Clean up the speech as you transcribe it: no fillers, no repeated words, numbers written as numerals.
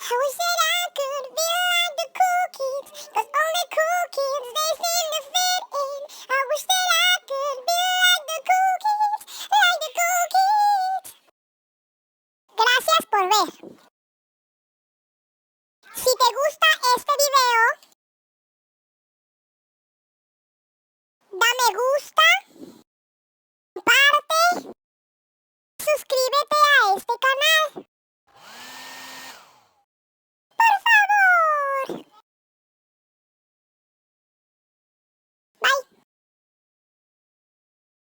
I wish that I could be like the cool kids, 'cause only cool kids, they seem to fit in. I wish that I could be like the cool kids, like the cool kids. Gracias por ver. Si te gusta este video, da me gusta